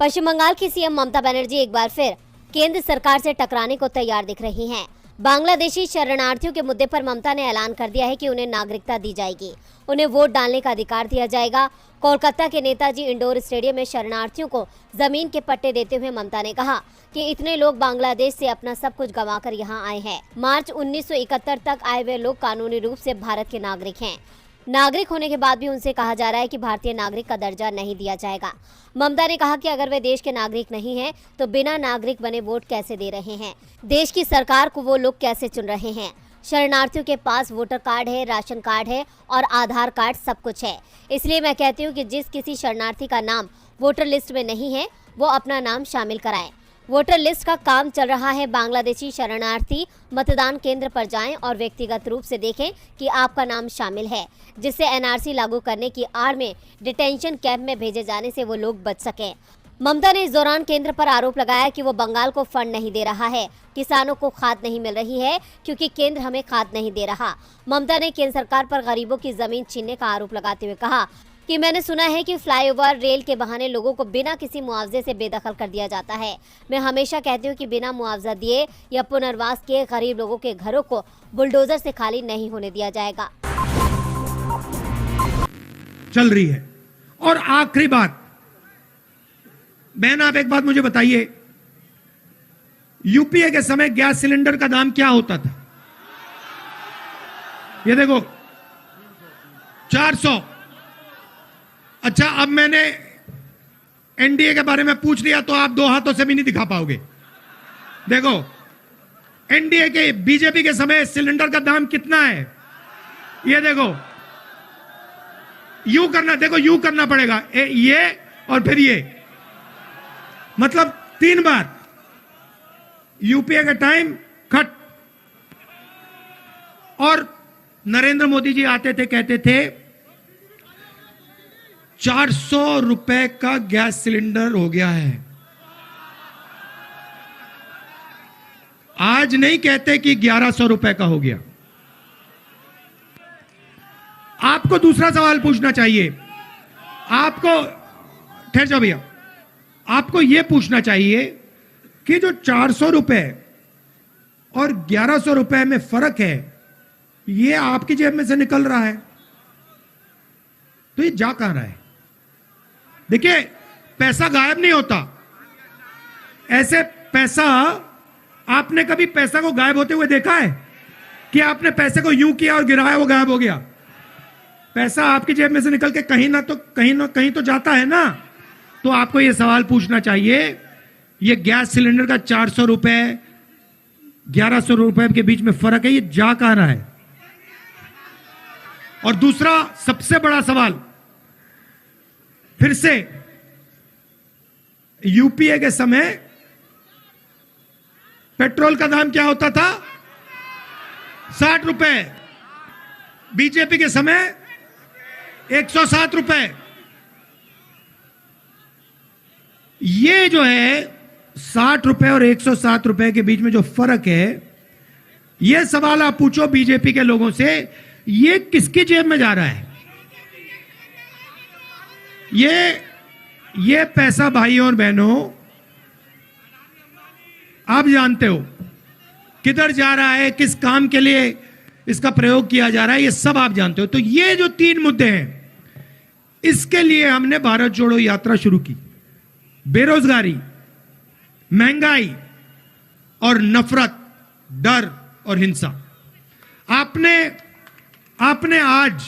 पश्चिम बंगाल की सीएम ममता बनर्जी एक बार फिर केंद्र सरकार से टकराने को तैयार दिख रही हैं। बांग्लादेशी शरणार्थियों के मुद्दे पर ममता ने ऐलान कर दिया है कि उन्हें नागरिकता दी जाएगी, उन्हें वोट डालने का अधिकार दिया जाएगा। कोलकाता के नेताजी इंडोर स्टेडियम में शरणार्थियों को जमीन के पट्टे देते हुए ममता ने कहा कि इतने लोग बांग्लादेश से अपना सब कुछ गंवाकर यहाँ आए हैं। मार्च 1971 तक आए हुए लोग कानूनी रूप से भारत के नागरिक हैं। नागरिक होने के बाद भी उनसे कहा जा रहा है कि भारतीय नागरिक का दर्जा नहीं दिया जाएगा। ममता ने कहा कि अगर वे देश के नागरिक नहीं हैं, तो बिना नागरिक बने वोट कैसे दे रहे हैं? देश की सरकार को वो लोग कैसे चुन रहे हैं? शरणार्थियों के पास वोटर कार्ड है, राशन कार्ड है और आधार कार्ड सब कुछ है। इसलिए मैं कहती हूँ कि जिस किसी शरणार्थी का नाम वोटर लिस्ट में नहीं है, वो अपना नाम शामिल कराए। वोटर लिस्ट का काम चल रहा है। बांग्लादेशी शरणार्थी मतदान केंद्र पर जाएं और व्यक्तिगत रूप से देखें कि आपका नाम शामिल है, जिससे एनआरसी लागू करने की आड़ में डिटेंशन कैंप में भेजे जाने से वो लोग बच सकें। ममता ने इस दौरान केंद्र पर आरोप लगाया कि वो बंगाल को फंड नहीं दे रहा है, किसानों को खाद नहीं मिल रही है क्योंकि केंद्र हमें खाद नहीं दे रहा। ममता ने केंद्र सरकार पर गरीबों की जमीन छीनने का आरोप लगाते हुए कहा कि मैंने सुना है कि फ्लाईओवर रेल के बहाने लोगों को बिना किसी मुआवजे से बेदखल कर दिया जाता है। मैं हमेशा कहती हूँ कि बिना मुआवजा दिए या पुनर्वास किए गरीब लोगों के घरों को बुलडोजर से खाली नहीं होने दिया जाएगा। चल रही है। और आखिरी बात, बहन आप एक बात मुझे बताइए, यूपीए के समय गैस सिलेंडर का दाम क्या होता था? ये देखो 400। अच्छा, अब मैंने एनडीए के बारे में पूछ लिया तो आप दो हाथों से भी नहीं दिखा पाओगे। देखो एनडीए के बीजेपी के समय सिलेंडर का दाम कितना है? ये देखो, यू करना, देखो यू करना पड़ेगा, ये और फिर ये, मतलब 3 बार। यूपीए का टाइम खट। और नरेंद्र मोदी जी आते थे, कहते थे 400 रुपए का गैस सिलेंडर हो गया है। आज नहीं कहते कि 1100 रुपए का हो गया। आपको दूसरा सवाल पूछना चाहिए। आपको, ठहर जाओ भैया, आपको यह पूछना चाहिए कि जो 400 रुपए और 1100 रुपए में फर्क है, ये आपकी जेब में से निकल रहा है, तो ये जा कहां रहा है? देखिए, पैसा गायब नहीं होता। ऐसे पैसा, आपने कभी पैसा को गायब होते हुए देखा है कि आपने पैसे को यूं किया और गिराया, वो गायब हो गया? पैसा आपकी जेब में से निकल के कहीं तो जाता है ना। तो आपको यह सवाल पूछना चाहिए, ये गैस सिलेंडर का 400 रुपए 1100 रुपए के बीच में फर्क है, ये जा कहां रहा है? और दूसरा सबसे बड़ा सवाल, फिर से, यूपीए के समय पेट्रोल का दाम क्या होता था? 60 रुपए। बीजेपी के समय 107 रुपए। ये जो है 60 रुपए और 107 रुपए के बीच में जो फर्क है, ये सवाल आप पूछो बीजेपी के लोगों से, ये किसकी जेब में जा रहा है? ये पैसा भाइयों और बहनों, आप जानते हो किधर जा रहा है, किस काम के लिए इसका प्रयोग किया जा रहा है, ये सब आप जानते हो। तो ये जो 3 मुद्दे हैं, इसके लिए हमने भारत जोड़ो यात्रा शुरू की। बेरोजगारी, महंगाई और नफरत, डर और हिंसा। आपने आज